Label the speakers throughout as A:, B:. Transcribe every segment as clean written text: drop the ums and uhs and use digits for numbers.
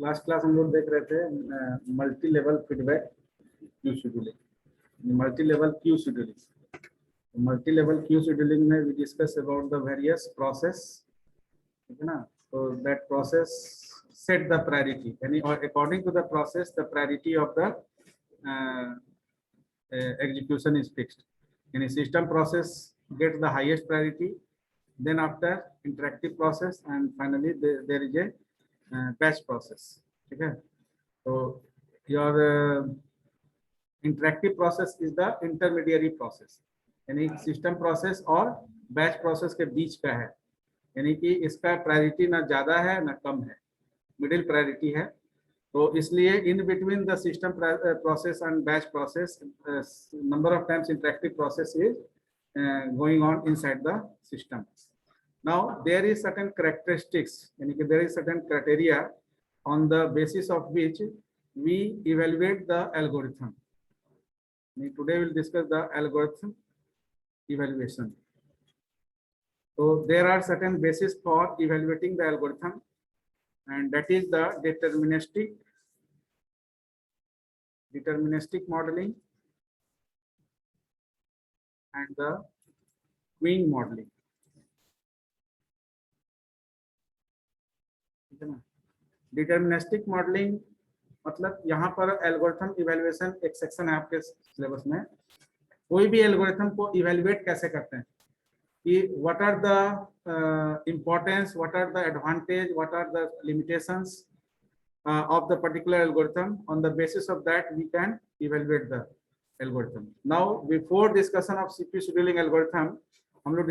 A: Last class हम लोग देख रहे थे multi level feedback queue scheduling, multi level queue scheduling. Multi level queue scheduling में we discuss about the various process, ठीक है ना। तो that process set the priority, यानी और according to the process the priority of the execution is fixed. Yani system process gets the highest priority, then after interactive process, and finally there is a batch process. Okay, so your interactive process is the intermediary process, यानी system process और batch process के बीच का है, यानी कि इसका priority ना ज्यादा है ना कम है, मिडिल प्रायोरिटी है। तो इसलिए in between the system process and batch process number of times interactive process is going on inside the system. Now there is certain characteristics, यानी कि there is certain criteria on the basis of which we evaluate the algorithm. Today will discuss the algorithm evaluation. So there are certain basis for evaluating the algorithm, and that is the deterministic modeling and the queuing modeling. Deterministic modelling मतलब यहाँ पर algorithm evaluation एक section है आपके syllabus में। कोई भी algorithm को इवैल्यूएट कैसे करते हैं कि what are the importance, what are the advantage, what are the limitations of the particular algorithm. On the basis of that we can evaluate the algorithm. Now before discussion of CPU scheduling algorithm हम लोग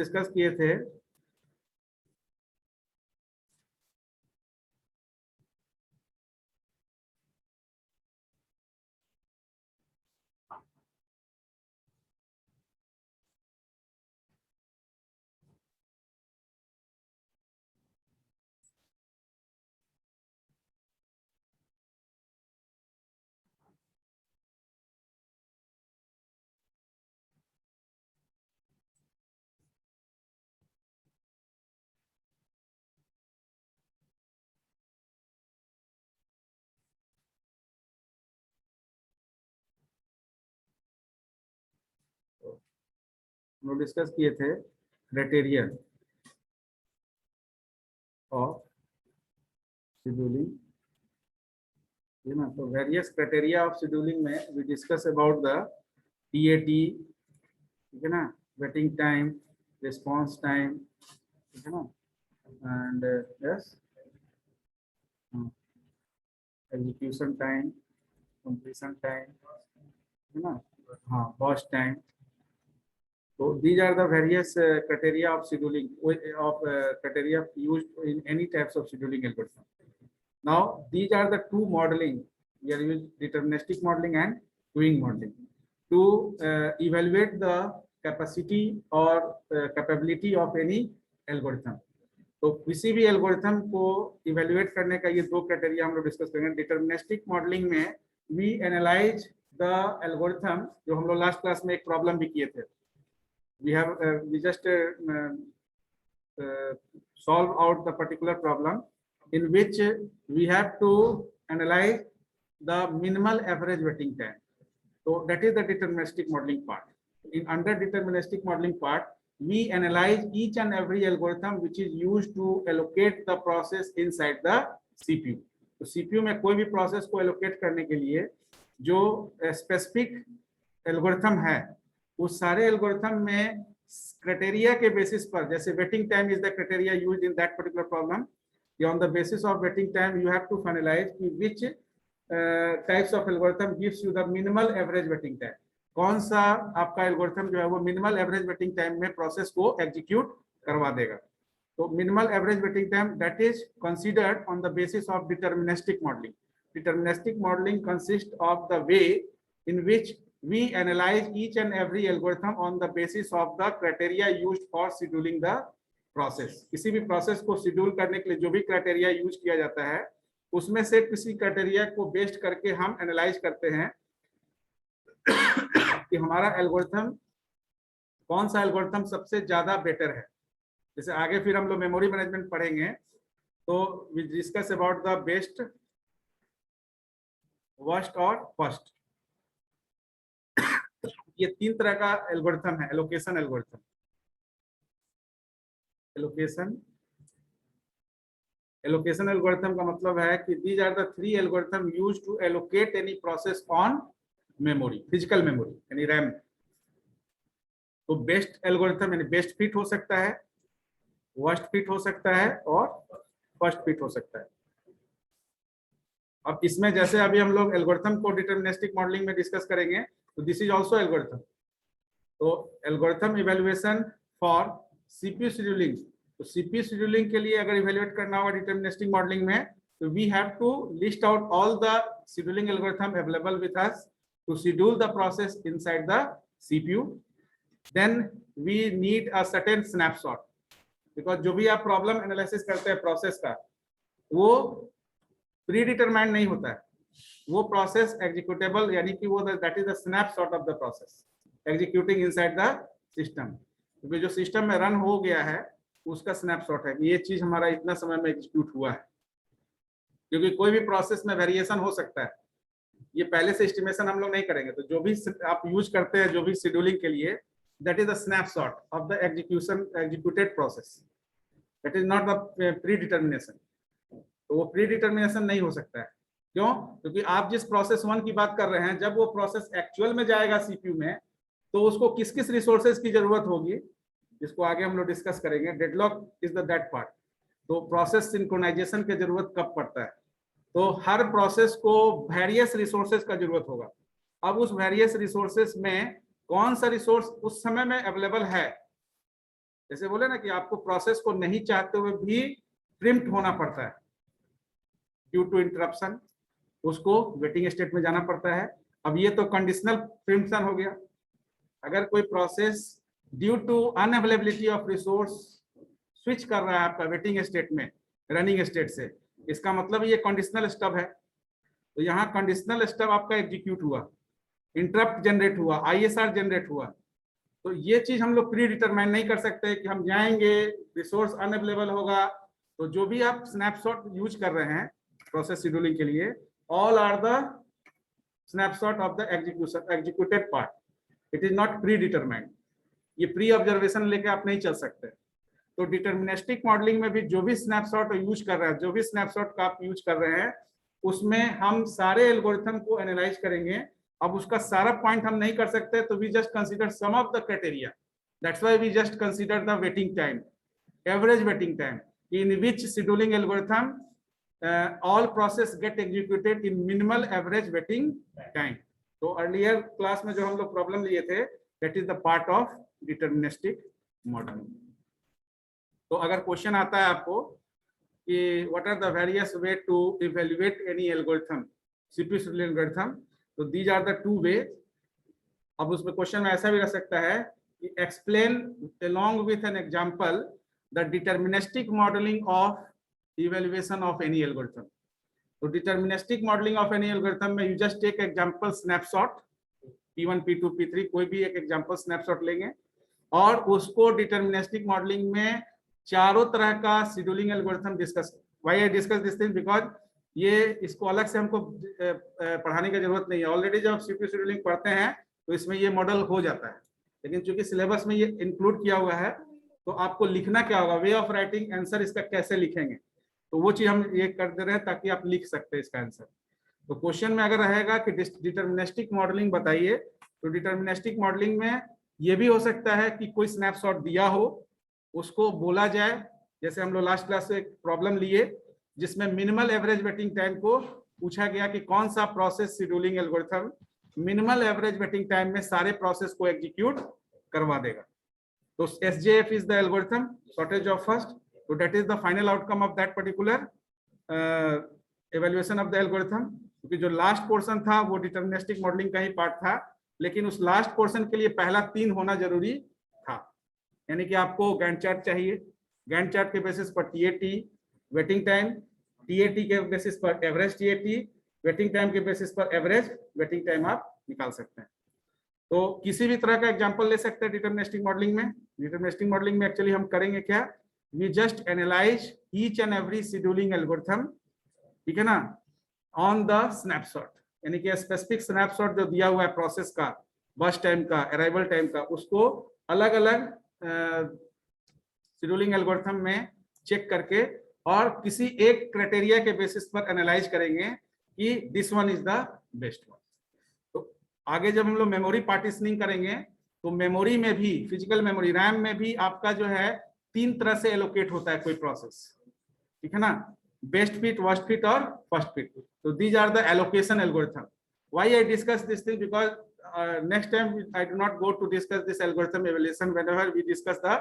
A: discuss किए थे criteria of scheduling, है ना। तो various criteria of scheduling में we discuss about the TAT, ठीक है ना, वेटिंग टाइम, रिस्पांस टाइम, ठीक है ना, and yes execution time, completion time, है ना, हाँ burst time. So these are the various criteria of scheduling criteria used in any types of scheduling algorithm. Now these are the two modeling. We are using deterministic modeling and queuing modeling to evaluate the capacity or capability of any algorithm. तो किसी भी algorithm को evaluate करने का ये दो criteria हम लोग डिस्कस करेंगे। डिटर्मिनिस्टिक मॉडलिंग में वी एनालाइज द एल्गोरिथम, जो हम लोग लास्ट क्लास में एक प्रॉब्लम भी किए थे। we just solve out the particular problem in which we have to analyze the minimal average waiting time. So that is the deterministic modeling part. In under deterministic modeling part, we analyze each and every algorithm which is used to allocate the process inside the CPU. तो CPU में कोई भी process को allocate करने के लिए जो specific algorithm है, उस सारे एल्गोरिथम में क्राइटेरिया के बेसिस पर, जैसे waiting time is the criteria used in that particular problem, on the basis of waiting time you have to finalize कि which types of algorithm gives you the minimal average waiting time. कौन सा आपका algorithm जो है वो minimal average waiting time में process को execute करवा देगा। तो minimal average waiting time that is considered on the basis of deterministic modelling. Deterministic modelling consist of the way in which we analyze each and every algorithm on the basis of the criteria used for scheduling the process. किसी भी process को schedule करने के लिए जो भी criteria use किया जाता है, उसमें से किसी क्राइटेरिया को बेस्ड करके हम एनालाइज करते हैं कि हमारा एल्गोरिथम, कौन सा एल्गोरिथम सबसे ज्यादा बेटर है। जैसे आगे फिर हम लोग मेमोरी मैनेजमेंट पढ़ेंगे, तो we discuss about the best worst और फर्स्ट। ये 3 तरह का एल्गोरिथम है, एलोकेशन एल्गोरिथम। एलोकेशन एल्गोरिथम का मतलब है कि these are the 3 algorithm used to allocate any process on memory, physical memory यानी रैम। तो बेस्ट एल्गोरिथम यानी बेस्ट फिट हो सकता है, वर्स्ट फिट हो सकता है और फर्स्ट फिट हो सकता है। अब इसमें जैसे अभी हम लोग एल्गोरिथम को डिटरमिनिस्टिक मॉडलिंग में डिस्कस करेंगे, तो दिस इज आल्सो एल्गोरिथम। तो algorithm evaluation for CPU scheduling, तो सीपीयू शेड्यूलिंग के लिए अगर इवैल्यूएट करना होगा डिटरमिनिस्टिक मॉडलिंग में, तो we have to list out all the scheduling algorithm available with us to schedule the process inside the CPU. Then we need a certain snapshot, because जो भी आप प्रॉब्लम एनालिसिस करते हैं process का, वो pre determined नहीं होता है, वो प्रोसेस एग्जीक्यूटेबल यानी कि वो that is the snapshot of the process executing inside the system. क्योंकि जो सिस्टम में रन हो गया है उसका स्नैपशॉट है, ये चीज हमारा इतना समय में एग्जीक्यूट हुआ है। क्योंकि कोई भी प्रोसेस में वेरिएशन हो सकता है, ये पहले से एस्टिमेशन हम लोग नहीं करेंगे। तो जो भी आप यूज करते हैं जो भी शेड्यूलिंग के लिए, that is the snapshot of the executed process, that is not the pre determination. तो वो प्री डिटर्मिनेशन नहीं हो सकता है। क्यों? क्योंकि आप जिस प्रोसेस 1 की बात कर रहे हैं, जब वो प्रोसेस एक्चुअल में जाएगा सीपीयू में, तो उसको किस किस रिसोर्सेज की जरूरत होगी, जिसको आगे हम लोग डिस्कस करेंगे। Deadlock is the that part. तो प्रोसेस सिंक्रोनाइजेशन की जरूरत कब पड़ता है, तो हर प्रोसेस को वेरियस रिसोर्सेज का जरूरत होगा। अब उस वेरियस रिसोर्सेज में कौन सा रिसोर्स उस समय में अवेलेबल है, जैसे बोले ना कि आपको प्रोसेस को नहीं चाहते हुए भी प्रिम्प्ट होना पड़ता है ड्यू टू इंटरप्शन, उसको वेटिंग स्टेट में जाना पड़ता है। अब ये तो कंडीशनल प्रिम्प्शन हो गया। अगर कोई process due to unavailability of resource switch कर रहा है आपका वेटिंग स्टेट में रनिंग स्टेट से, इसका मतलब ये कंडीशनल स्टब है। तो यहाँ कंडीशनल स्टब आपका एग्जीक्यूट हुआ, इंटरप्ट जनरेट हुआ, आईएसआर जनरेट हुआ। तो ये चीज हम लोग प्री डिटरमाइन नहीं कर सकते कि हम जाएंगे रिसोर्स अनअवेलेबल होगा। तो जो भी आप स्नैपशॉट यूज कर रहे हैं प्रोसेस शेड्यूलिंग के लिए, all are the snapshot of the executed part, it is not predetermined. ये प्री ऑब्जर्वेशन लेके आप नहीं चल सकते। तो डिटर्मिनिस्टिक मॉडलिंग में भी जो भी स्नैपशॉट यूज कर रहे हैं, जो भी स्नैपशॉट का आप यूज कर रहे हैं, उसमें हम सारे एल्गोरिथम को एनालाइज करेंगे। अब उसका सारा पॉइंट हम नहीं कर सकते, तो we just consider some of the criteria. That's why we just consider the waiting time, average waiting time, in which scheduling algorithm all process get executed in minimal average waiting time। तो earlier class में जो हम लोग problem लिए थे, that is the part of deterministic modeling। तो अगर question आता है आपको कि what are the various way to evaluate any algorithm, CPU scheduling algorithm, तो these are the 2 ways। अब उसमें क्वेश्चन में ऐसा भी रह सकता है कि explain along with an example the deterministic modeling of evaluation of any algorithm। तो deterministic modeling of any algorithm में you just take example snapshot P1, P2, P3, कोई भी एक example snapshot लेंगे और उसको deterministic modeling में चारों तरह का scheduling algorithm discuss। Why I discuss this thing? Because ये इसको अलग से हमको पढ़ाने की जरूरत नहीं है। ऑलरेडी जब CPU scheduling पढ़ते हैं तो इसमें ये मॉडल हो जाता है, लेकिन चूंकि सिलेबस में ये इंक्लूड किया हुआ है, तो आपको लिखना क्या होगा, वे ऑफ राइटिंग आंसर इसका कैसे लिखेंगे, तो वो चीज हम ये कर दे रहे हैं ताकि आप लिख सकते हैं इसका आंसर। तो क्वेश्चन में अगर रहेगा कि डिटर्मिनिस्टिक मॉडलिंग बताइए, तो डिटर्मिनिस्टिक मॉडलिंग में ये भी हो सकता है कि कोई स्नैपशॉट दिया हो, उसको बोला जाए। जैसे हम लोग लास्ट क्लास से एक प्रॉब्लम लिए जिसमें मिनिमल एवरेज वेटिंग टाइम को पूछा गया कि कौन सा process scheduling algorithm minimal average waiting time में सारे प्रोसेस को एग्जीक्यूट करवा देगा। तो SJF is the algorithm, shortage of first। So that is the final outcome of that particular evaluation of the algorithm। क्योंकि जो लास्ट पोर्शन था वो डिटर्मिनिस्टिक मॉडलिंग का ही पार्ट था, लेकिन उस लास्ट पोर्शन के लिए पहला 3 होना जरूरी था। यानी कि आपको गैंट चार्ट चाहिए, गैंट चार्ट के बेसिस पर TAT वेटिंग टाइम, TAT के बेसिस पर एवरेज TAT, वेटिंग टाइम के बेसिस पर एवरेज वेटिंग टाइम आप निकाल सकते हैं। तो किसी भी तरह का एग्जांपल ले सकते हैं डिटर्मिनिस्टिक मॉडलिंग में। डिटर्मिनिस्टिक मॉडलिंग में एक्चुअली हम करेंगे क्या, we just analyse each and every scheduling algorithm, ठीक है ना, ऑन द स्नैपशॉट। यानी कि स्पेसिफिक स्नैपशॉट जो दिया हुआ है प्रोसेस का, बस टाइम का, अराइवल टाइम का, उसको अलग अलग शेड्यूलिंग एल्गोरिथम में चेक करके और किसी एक क्राइटेरिया के बेसिस पर एनालाइज करेंगे कि this one is the best one. तो आगे जब हम लोग मेमोरी पार्टीशनिंग करेंगे तो मेमोरी में भी, फिजिकल मेमोरी रैम में भी आपका जो है 3 तरह से एलोकेट होता है कोई प्रोसेस, ठीक है ना, बेस्ट फिट, वर्स्ट फिट और फर्स्ट फिट। तो these are the allocation algorithm. Why I discuss this thing, because next time I do not go to discuss this algorithm evaluation whenever we discuss the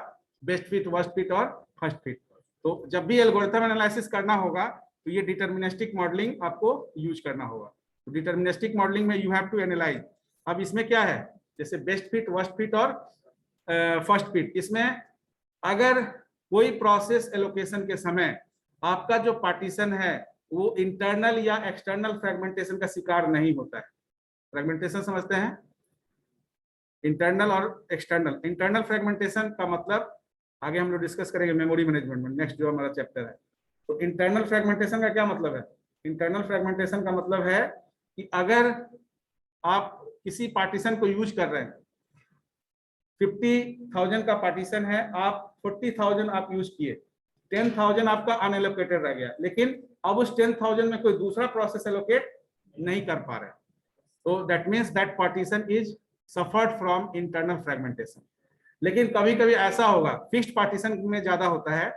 A: best fit, worst fit और first fit। तो जब भी algorithm analysis करना होगा तो ये deterministic modelling आपको use करना होगा। तो डिटर्मिनिस्टिक मॉडलिंग में यू हैव टू एनालाइज। अब इसमें क्या है, जैसे बेस्ट फिट, वर्स्ट फिट और फर्स्ट फिट, इसमें अगर कोई प्रोसेस एलोकेशन के समय आपका जो पार्टीशन है वो इंटरनल या एक्सटर्नल फ्रेगमेंटेशन का शिकार नहीं होता है। फ्रेगमेंटेशन समझते हैं, इंटरनल और एक्सटर्नल। इंटरनल फ्रेगमेंटेशन का मतलब आगे हम लोग डिस्कस करेंगे मेमोरी मैनेजमेंट में, नेक्स्ट जो हमारा चैप्टर है। तो इंटरनल फ्रेगमेंटेशन का क्या मतलब है? इंटरनल फ्रेगमेंटेशन का मतलब है कि अगर आप किसी पार्टीशन को यूज कर रहे हैं, 50,000 का पार्टीशन है, आप 40,000 आप यूज किए, 10,000 आपका अनएलोकेटेड रह गया, लेकिन अब उस 10,000 में कोई दूसरा प्रोसेस एलोकेट नहीं कर पा रहे। So that means that partition is suffered from internal fragmentation। लेकिन कभी कभी ऐसा होगा, फिक्स्ड पार्टीशन में ज्यादा होता है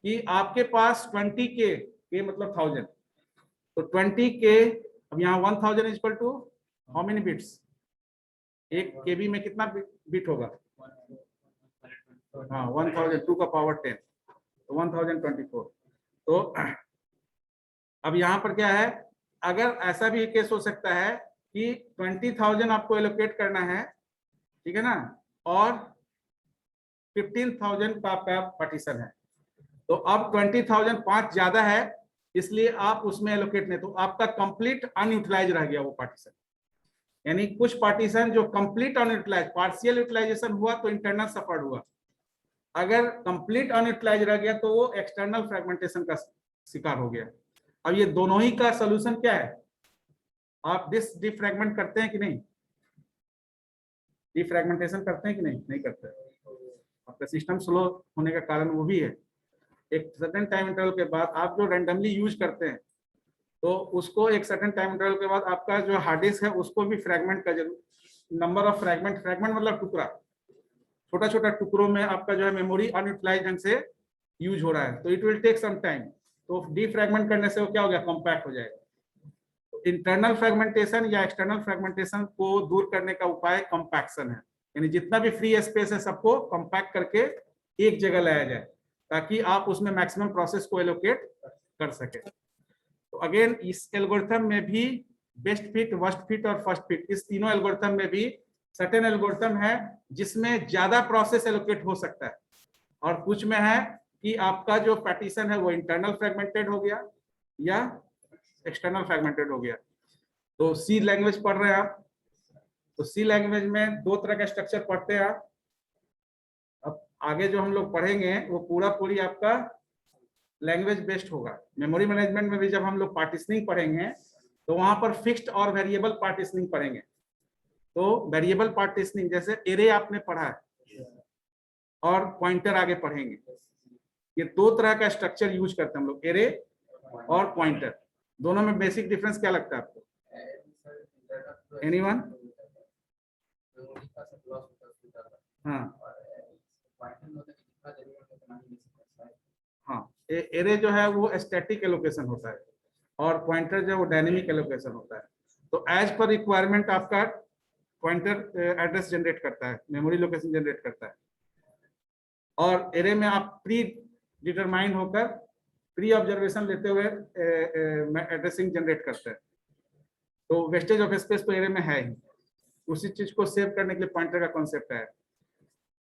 A: कि आपके पास 20K मतलब 1000, तो 20K, अब यहाँ 1000 is equal to how many bits, एक KB में कितना बिट होगा? हाँ 1000 2 का पावर 10, तो 1024। तो अब यहाँ पर क्या है, अगर ऐसा भी केस हो सकता है कि 20,000 आपको एलोकेट करना है, ठीक है ना, और 15,000 का आपका पार्टीशन है, तो अब 20,000 5 ज्यादा है, इसलिए आप उसमें एलोकेट नहीं, तो आपका कंप्लीट अनयूटिलाइज रह गया वो पार्टीशन। यानी कुछ पार्टीशन जो कंप्लीट अनयूटिलाइज, पार्शियल यूटिलाइजेशन हुआ तो इंटरनल सफर्ड हुआ, अगर कंप्लीट अनयूटिलाइज रह गया तो वो एक्सटर्नल फ्रेगमेंटेशन का शिकार हो गया। अब ये दोनों ही का सोल्यूशन क्या है? आप डिफ्रैगमेंट करते हैं कि नहीं? डिफ्रैगमेंटेशन करते हैं कि नहीं? नहीं करते। आपका सिस्टम स्लो होने का कारण वो भी है, एक सर्टेन टाइम इंटरवल के बाद आप जो रैंडमली यूज करते हैं तो उसको एक सर्टेन टाइम इंटरवल के बाद आपका जो हार्ड डिस्क है उसको भी फ्रैगमेंट का जरूर, नंबर ऑफ फ्रैगमेंट, फ्रैगमेंट मतलब टुकड़ा, छोटा छोटा टुकड़ों में आपका जो है मेमोरी अनयूटिलाइज ढंग से यूज हो रहा है, तो it will take some time. तो डिफ्रैगमेंट करने से वो क्या हो गया, कॉम्पैक्ट हो जाएगा। इंटरनल फ्रेगमेंटेशन या एक्सटर्नल फ्रेगमेंटेशन को दूर करने का उपाय कॉम्पैक्शन है, यानी जितना भी फ्री स्पेस है सबको कॉम्पैक्ट करके एक जगह लाया जाए ताकि आप उसमें मैक्सिमम प्रोसेस को एलोकेट कर सके। तो अगेन इस एल्गोरिथम में भी बेस्ट फिट, वर्स्ट फिट और फर्स्ट फिट, इस तीनों एल्गोरिथम में भी सर्टेन एल्गोरिथम है जिसमें ज्यादा प्रोसेस एलोकेट हो सकता है, और कुछ में है कि आपका जो पार्टीशन है वो इंटरनल फ्रेगमेंटेड हो गया या एक्सटर्नल फ्रेगमेंटेड हो गया। तो सी लैंग्वेज पढ़ रहे हैं आप, तो सी लैंग्वेज में 2 तरह का स्ट्रक्चर पढ़ते हैं आप। अब आगे जो हम लोग पढ़ेंगे वो पूरी आपका लैंग्वेज बेस्ड होगा। मेमोरी मैनेजमेंट में भी जब हम लोग पार्टीशनिंग पढ़ेंगे तो वहां पर फिक्स्ड और वेरिएबल पार्टीशनिंग पढ़ेंगे। तो वेरिएबल पार्टीशनिंग जैसे एरे आपने पढ़ा है और पॉइंटर आगे पढ़ेंगे, ये 2 तरह का स्ट्रक्चर यूज करते हैं हम लोग, एरे और पॉइंटर। दोनों में बेसिक डिफरेंस क्या लगता है आपको? एनीवन? हाँ हाँ, एरे जो है वो स्टैटिक एलोकेशन होता है और पॉइंटर जो है वो डायनेमिक एलोकेशन होता है। तो एज पर रिक्वायरमेंट आपका पॉइंटर एड्रेस जनरेट करता है, मेमोरी लोकेशन जनरेट करता है, और एरे में आप प्री डिटरमाइंड होकर प्री ऑब्जर्वेशन लेते हुए एड्रेसिंग जनरेट करते हैं। तो वेस्टेज ऑफ स्पेस तो एरे में है ही, उसी चीज को सेव करने के लिए पॉइंटर का कॉन्सेप्ट है।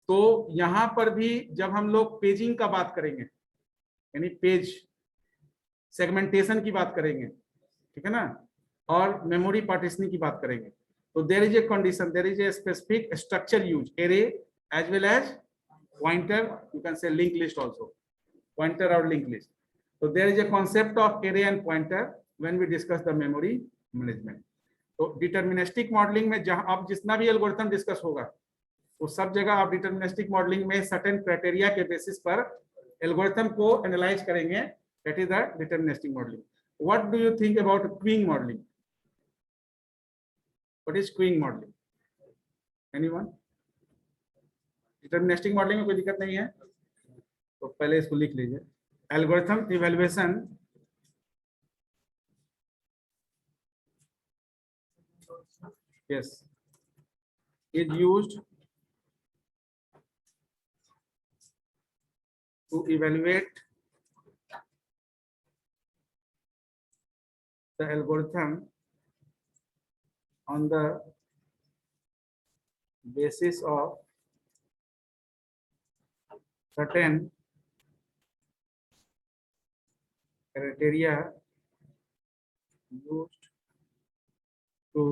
A: तो यहाँ पर भी जब हम लोग पेजिंग का बात करेंगे, यानी पेज सेगमेंटेशन की बात करेंगे, ठीक है ना, और मेमोरी पार्टीशनिंग की बात करेंगे, तो there is a condition, there is a specific structure use, array as well as pointer, you can say link list also, pointer or linked list. So there is a concept of array and pointer when we discuss the memory management. तो deterministic modelling में जहां आप जितना भी algorithm discuss होगा वो सब जगह आप डिटर्मिनिस्टिक मॉडलिंग में सर्टेन क्राइटेरिया के बेसिस पर एल्गोरिथम को एनालाइज करेंगे, that is the deterministic modelling. What do you think about queuing modelling? What is queuing modelling? Anyone? Deterministic modelling में कोई दिक्कत नहीं है तो पहले इसको लिख लीजिए. Algorithm evaluation yes is used to evaluate the algorithm on the basis of certain criteria used to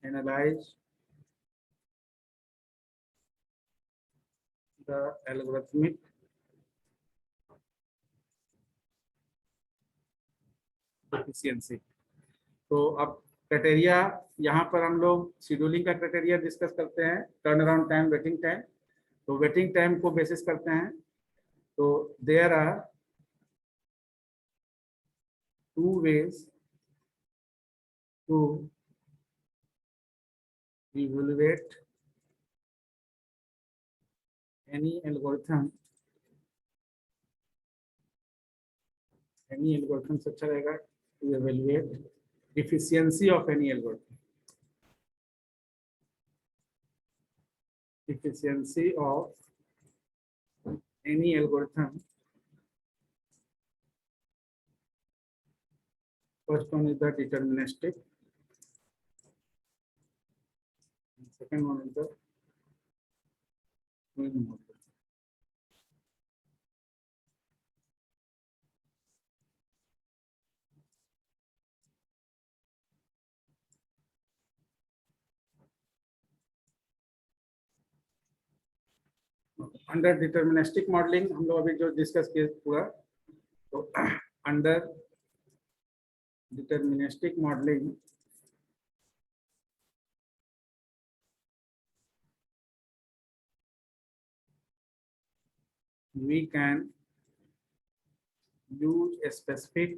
A: analyze the algorithmic efficiency. तो अब क्राइटेरिया यहाँ पर हम लोग शेड्यूलिंग का क्राइटेरिया डिस्कस करते हैं, turn around time, waiting time. तो वेटिंग टाइम को बेसिस करते हैं. तो there are two ways to evaluate any algorithm से अच्छा रहेगा to evaluate efficiency of any algorithm. Efficiency of any algorithm. First one is the deterministic. Second one is the queuing model. Under deterministic modelling हम लोग अभी जो discuss किए पूरा, तो under deterministic modelling we can use a specific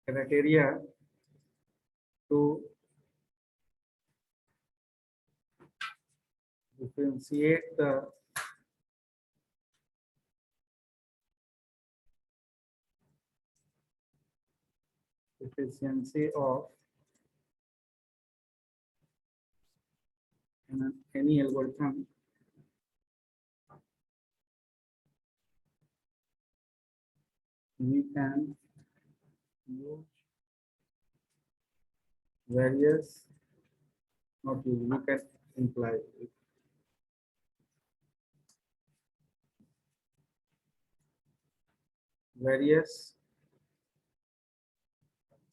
A: criteria to differentiate the efficiency of any algorithm we can use various, not use, we can imply various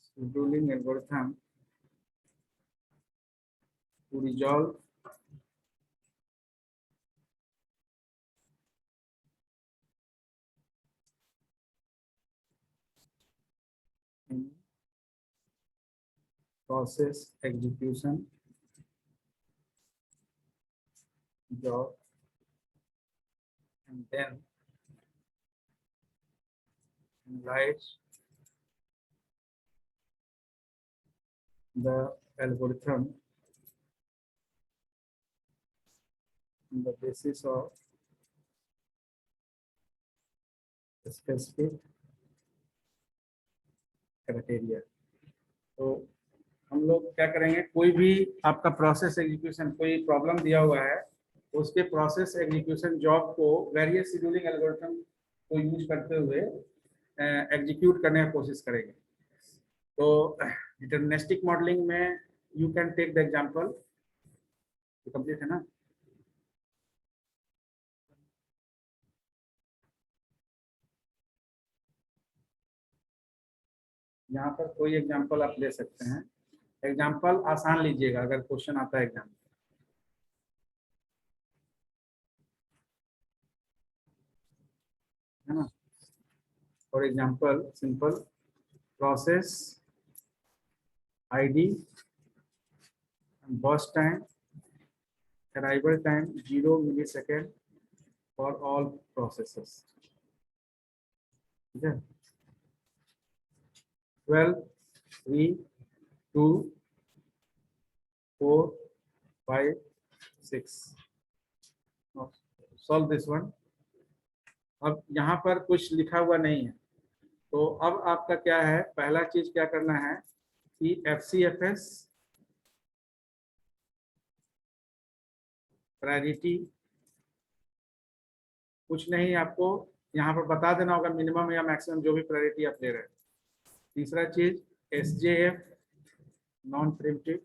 A: scheduling algorithm to resolve process execution job and then analyze the algorithm on the basis of specific criteria. तो हम लोग क्या करेंगे, कोई भी आपका process execution, कोई problem दिया हुआ है, उसके प्रोसेस एग्जीक्यूशन जॉब को वेरियस शेड्यूलिंग एल्गोरिथम को यूज करते हुए एग्जीक्यूट करने की कोशिश करेंगे. तो डिटर्मिनिस्टिक मॉडलिंग में you can take the example, complete है ना. यहाँ पर कोई एग्जांपल आप ले सकते हैं. एग्जांपल आसान लीजिएगा अगर क्वेश्चन आता है एग्जाम है ना. For example, simple process ID and burst time, arrival time 0 millisecond for all processes. Okay. 12, 3, 2, 4, 5, 6. Now, solve this one. अब यहाँ पर कुछ लिखा हुआ नहीं है, तो अब आपका क्या है, पहला चीज क्या करना है कि FCFS प्रायोरिटी कुछ नहीं, आपको यहाँ पर बता देना होगा मिनिमम या मैक्सिमम जो भी प्रायोरिटी आप ले रहे हैं। तीसरा चीज SJF नॉन प्रिम्प्टिव।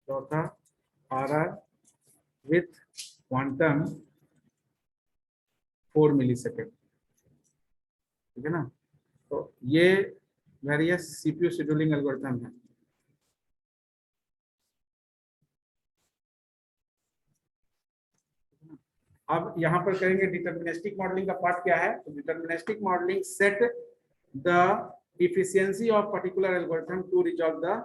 A: चौथा RR विथ क्वांटम 4 मिलीसेकेंड। ठीक है ना, तो ये वेरियस CPU शेड्यूलिंग एल्गोरिथम है। अब यहाँ पर करेंगे डिटरमिनिस्टिक मॉडलिंग का पार्ट क्या है। तो deterministic modelling set the efficiency of particular algorithm to resolve the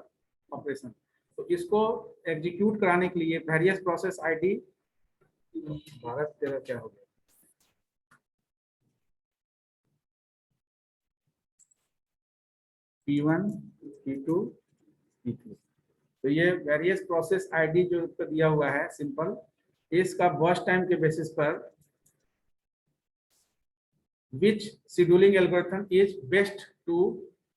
A: operation. तो इसको एग्जीक्यूट कराने के लिए वेरियस प्रोसेस आईडी, भारत तेरा क्या हो गया, P1, P2, P3। तो ये वेरियस प्रोसेस आईडी जो दिया हुआ है सिंपल, इसका बर्स्ट टाइम के बेसिस पर which scheduling algorithm is best to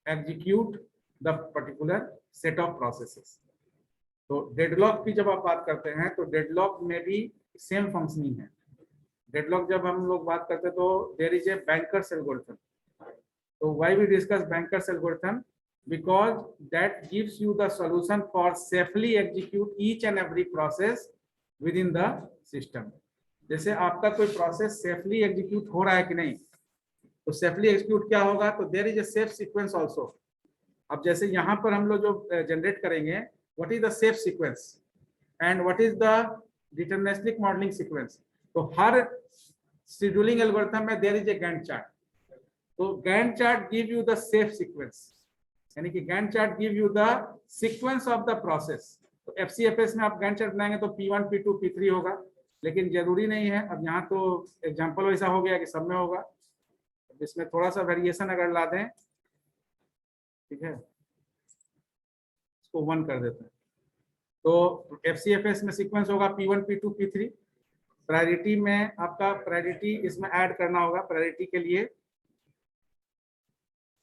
A: execute the particular set of processes। तो डेडलॉक की जब आप बात करते हैं तो डेडलॉक में भी सेम फंक्शनिंग है। डेडलॉक जब हम लोग बात करते हैं तो there is a banker's algorithm. तो why we discuss banker's algorithm, because that gives you the solution for safely execute each and every process within the system. जैसे आपका कोई प्रोसेस सेफली एग्जीक्यूट हो रहा है कि नहीं, तो सेफली एग्जीक्यूट क्या होगा, तो there is a safe sequence also. अब जैसे यहाँ पर हम लोग जो जनरेट करेंगे, what is the safe sequence and what is the deterministic modelling sequence. तो हर शेड्यूलिंग एल्गोरिथम में there is a Gantt chart. तो Gantt chart give you the safe sequence, यानी कि Gantt chart give you the sequence of the process. तो FCFS में आप Gantt chart बनाएंगे तो P1, P2, P3 होगा, लेकिन जरूरी नहीं है। अब यहाँ तो एग्जाम्पल वैसा हो गया कि सब में होगा, इसमें थोड़ा सा वेरिएशन अगर ला दें, ठीक है, इसको 1 कर देते हैं। तो FCFS में सीक्वेंस होगा P1, P2, P3। प्रायोरिटी में आपका प्रायोरिटी इसमें ऐड करना होगा। प्रायोरिटी के लिए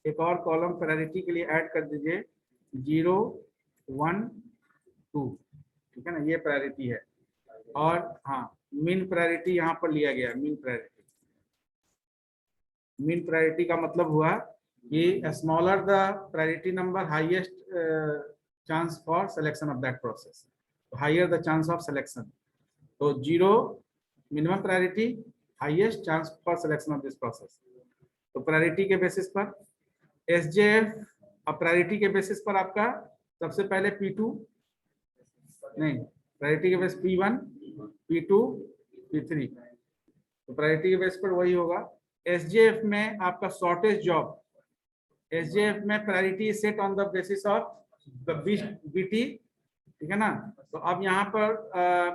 A: एक और कॉलम प्रायोरिटी के लिए ऐड कर दीजिए 0, 1, 2। ठीक है ना, ये प्रायोरिटी है। और हाँ, मीन प्रायोरिटी यहाँ पर लिया गया। मीन प्रायोरिटी का मतलब हुआ कि smaller the priority number, highest chance for selection of that process, higher the chance of selection. तो 0 minimum priority, highest chance for selection of this process. तो प्रायोरिटी के बेसिस पर SJF, अब प्रायोरिटी के बेसिस पर आपका सबसे पहले P2 नहीं, प्रायोरिटी के बेस P1, P2, P3। तो प्रायोरिटी के बेस पर वही होगा। SJF में आपका शॉर्टेज जॉब, SJF में priority set on the basis of the BT। ठीक है ना, तो अब यहाँ पर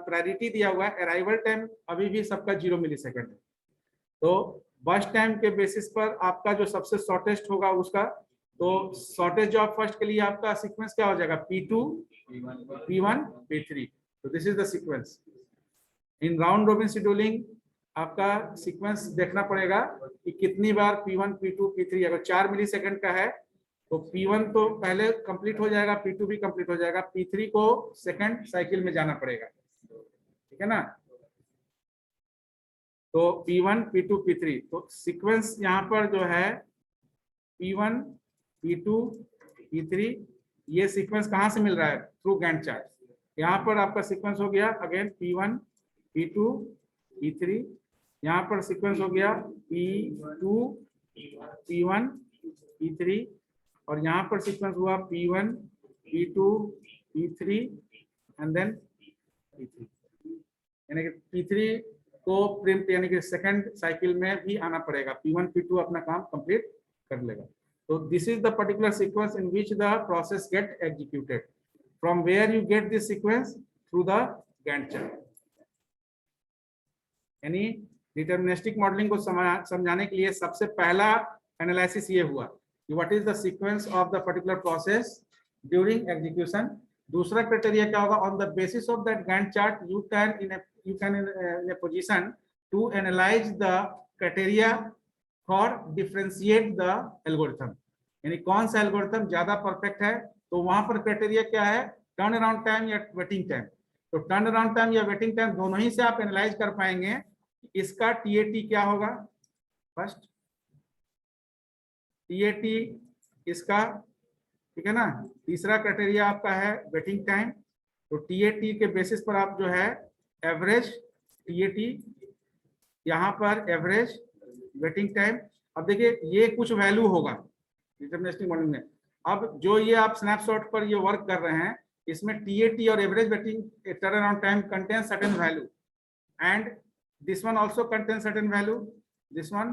A: प्रायोरिटी दिया हुआ है, अराइवल टाइम अभी भी सबका 0 मिलीसेकंड है। तो बर्स्ट टाइम के बेसिस पर आपका जो सबसे शॉर्टेस्ट होगा उसका, तो शॉर्टेज जॉब फर्स्ट के लिए आपका सीक्वेंस क्या हो जाएगा, P2, P1, P3। तो this is the sequence. In round robin scheduling आपका सीक्वेंस देखना पड़ेगा कि कितनी बार P1, P2, P3। अगर 4 मिलीसेकंड का है तो P1 तो पहले कंप्लीट हो जाएगा, P2 भी कंप्लीट हो जाएगा, P3 को सेकंड साइकिल में जाना पड़ेगा। ठीक है ना, तो P1, P2, P3। तो सीक्वेंस यहाँ पर जो है P1, P2, P3, ये सीक्वेंस कहाँ से मिल रहा है, थ्रू गैंट चार्ट। यहाँ पर आपका सीक्वेंस हो गया अगेन P1, P2, P3। यहाँ पर सीक्वेंस हो गया P2, P1, P3, और यहाँ पर सीक्वेंस हुआ P1, P2, P3 and then P3। यानी कि P3 को प्रिंट यानी कि सेकंड साइकिल में भी आना पड़ेगा, P1 P2 अपना काम कंप्लीट कर लेगा। तो this is the particular sequence in which the process get executed. From where you get this sequence? Through the Gantt chart. यानी डिटर्मिनिस्टिक मॉडलिंग को समझाने के लिए सबसे पहला एनालिसिस ये हुआ कि what is the sequence of the particular process during execution. दूसरा क्राइटेरिया क्या होगा? On the basis of that Gantt chart you can in a position to analyse the criteria for differentiate the algorithm. यानी कौन सा algorithm ज्यादा perfect है, तो वहां पर क्राइटेरिया क्या है? टर्न अराउंड टाइम या वेटिंग टाइम। तो टर्न अराउंड टाइम या वेटिंग टाइम दोनों ही से आप एनालाइज कर पाएंगे इसका TAT क्या होगा। फर्स्ट TAT इसका, ठीक है ना। तीसरा क्राइटेरिया आपका है वेटिंग टाइम। तो TAT के बेसिस पर आप जो है एवरेज TAT, यहाँ पर एवरेज वेटिंग टाइम। अब देखिए ये कुछ वैल्यू होगा डिटरमिनिस्टिक मॉडलिंग में। अब जो ये आप स्नैपशॉट पर ये वर्क कर रहे हैं, इसमें TAT और average waiting turn around time contain certain value, and this one also contains certain value, this one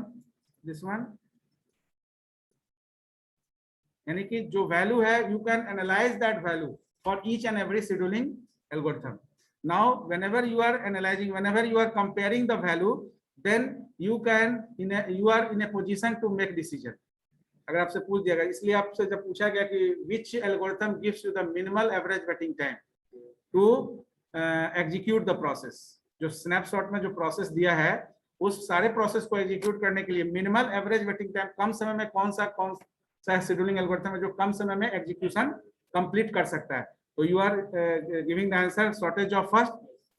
A: यानी कि जो वैल्यू है you can analyze that value for each and every scheduling algorithm. Now whenever you are analyzing, whenever you are comparing the value, then you are in a position to make decision. अगर आपसे पूछ दिया गया, इसलिए आपसे जब पूछा गया कि which algorithm gives you the minimal average waiting time to execute the process, जो स्नैपशॉट में जो प्रोसेस दिया है उस सारे प्रोसेस को एग्जीक्यूट करने के लिए मिनिमल एवरेज वेटिंग टाइम, कम समय में कौन सा शेड्यूलिंग एल्गोरिथम है जो कम समय में एग्जीक्यूशन कंप्लीट कर सकता है। तो you are giving the answer shortage of first.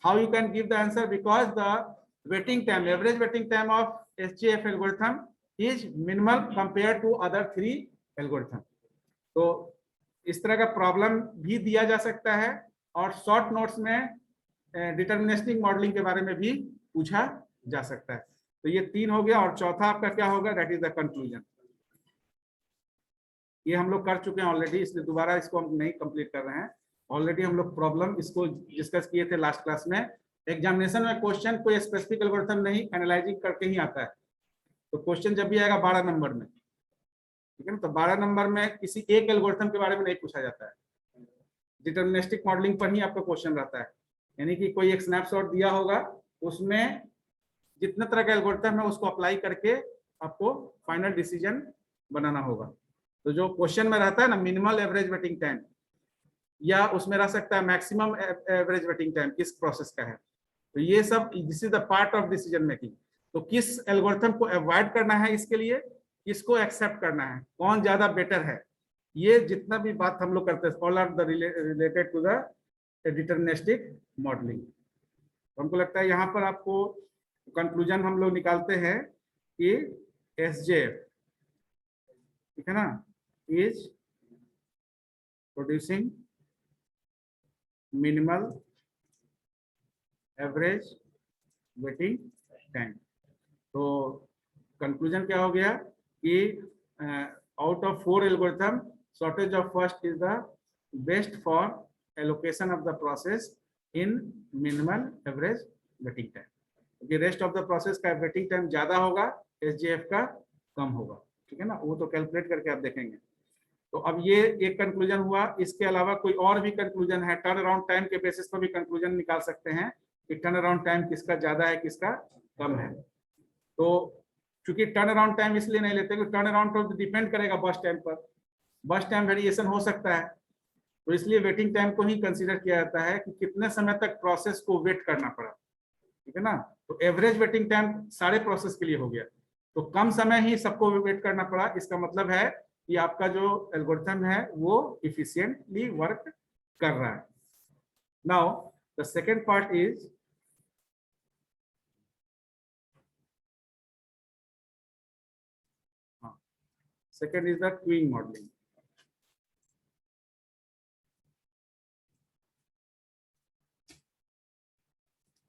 A: How you can give the answer? Because the waiting time, average waiting time of SJF algorithm is minimal compare to other 3 algorithm. तो इस तरह का problem भी दिया जा सकता है और शॉर्ट नोट्स में डिटर्मिनिस्टिक मॉडलिंग के बारे में भी पूछा जा सकता है। तो ये 3 हो गया, और चौथा आपका क्या होगा? That is the conclusion. ये हम लोग कर चुके हैं ऑलरेडी, इसलिए दोबारा इसको हम नहीं कंप्लीट कर रहे हैं। ऑलरेडी हम लोग प्रॉब्लम इसको डिस्कस किए थे लास्ट क्लास में। एग्जामिनेशन में क्वेश्चन कोई स्पेसिफिक एल्गोरिथम नहीं, एनालाइजिंग करके ही आता है। तो क्वेश्चन जब भी आएगा 12 नंबर में, ठीक है ना, तो 12 नंबर में किसी एक एल्गोरिथम के बारे में नहीं पूछा जाता है, डिटर्मिनिस्टिक मॉडलिंग पर ही आपका क्वेश्चन रहता है। यानी कि कोई एक स्नैपशॉट दिया होगा, उसमें जितने तरह का एल्गोरिथम है उसको अप्लाई करके आपको फाइनल डिसीजन बनाना होगा। तो जो क्वेश्चन में रहता है ना मिनिमल एवरेज वेटिंग टाइम, या उसमें रह सकता है मैक्सिमम एवरेज वेटिंग टाइम किस प्रोसेस का है, तो ये सब this is the part of decision making. तो किस एल्गोरिथम को अवॉइड करना है, इसके लिए किसको एक्सेप्ट करना है, कौन ज्यादा बेटर है, ये जितना भी बात हम लोग करते हैं all are the related to the deterministic modelling. हमको लगता है यहाँ पर आपको कंक्लूजन हम लोग निकालते हैं कि SJF, ठीक है ना, is producing minimal average waiting time. तो कंक्लूजन क्या हो गया कि out of 4 algorithm, shortage of first is the best for allocation of the process in minimal average waiting time, क्योंकि रेस्ट ऑफ द प्रोसेस का वेटिंग टाइम ज्यादा होगा, SJF का कम होगा, ठीक है ना। वो तो कैलकुलेट करके आप देखेंगे। तो अब ये एक कंक्लूजन हुआ। इसके अलावा कोई और भी कंक्लूजन है, टर्न अराउंड टाइम के बेसिस पर भी कंक्लूजन निकाल सकते हैं कि टर्न अराउंड टाइम किसका ज्यादा है किसका कम है। तो चूंकि टर्न अराउंड टाइम इसलिए नहीं लेते क्योंकि टर्न अराउंड टाइम डिपेंड करेगा बस टाइम पर, बस टाइम वेरिएशन हो सकता है, तो इसलिए वेटिंग टाइम को ही कंसीडर किया जाता है कि कितने समय तक प्रोसेस को वेट करना पड़ा, ठीक है ना। तो एवरेज वेटिंग टाइम सारे प्रोसेस के लिए हो गया, तो कम समय ही सबको वेट करना पड़ा। इसका मतलब है कि आपका जो एल्गोरिथम है वो इफिशिएंटली वर्क कर रहा है। Now the second part is second is the queuing modeling.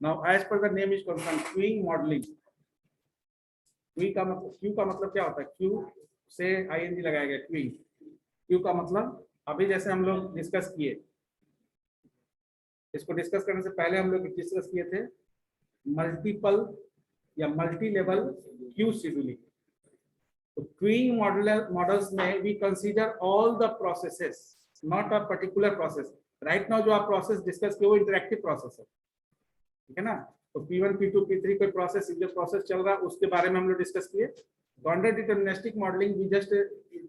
A: Now as per the name is concerned, queuing modeling, Q का मतलब क्या होता है? क्यू से ING लगाया गया क्यूइंग। क्यू का मतलब अभी जैसे हम लोग डिस्कस किए, इसको डिस्कस करने से पहले हम लोग डिस्कस किए थे मल्टीपल या मल्टी लेवल क्यू शेड्यूलिंग। तो क्यूइंग मॉडल्स में we consider all the processes, not a particular process. Right now जो आप प्रोसेस डिस्कस किए वो इंटरेक्टिव प्रोसेस है, ठीक है ना। तो P1, P2, P3 कोई प्रोसेस जो प्रोसेस चल रहा है उसके बारे में हम लोग डिस्कस किए। तो under deterministic modelling we just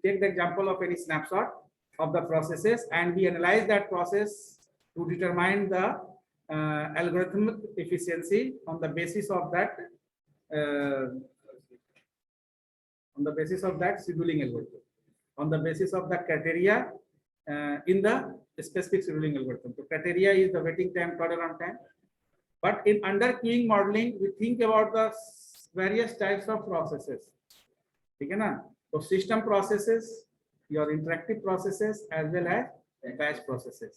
A: take the example of any snapshot of the processes and we analyze that process to determine the algorithmic efficiency on the basis of that scheduling algorithm, on the basis of the criteria in the specific scheduling algorithm. So criteria is the waiting time, turnaround time. But in under queuing modeling we think about the various types of processes, ठीक है ना। तो system processes, your interactive processes as well as batch processes.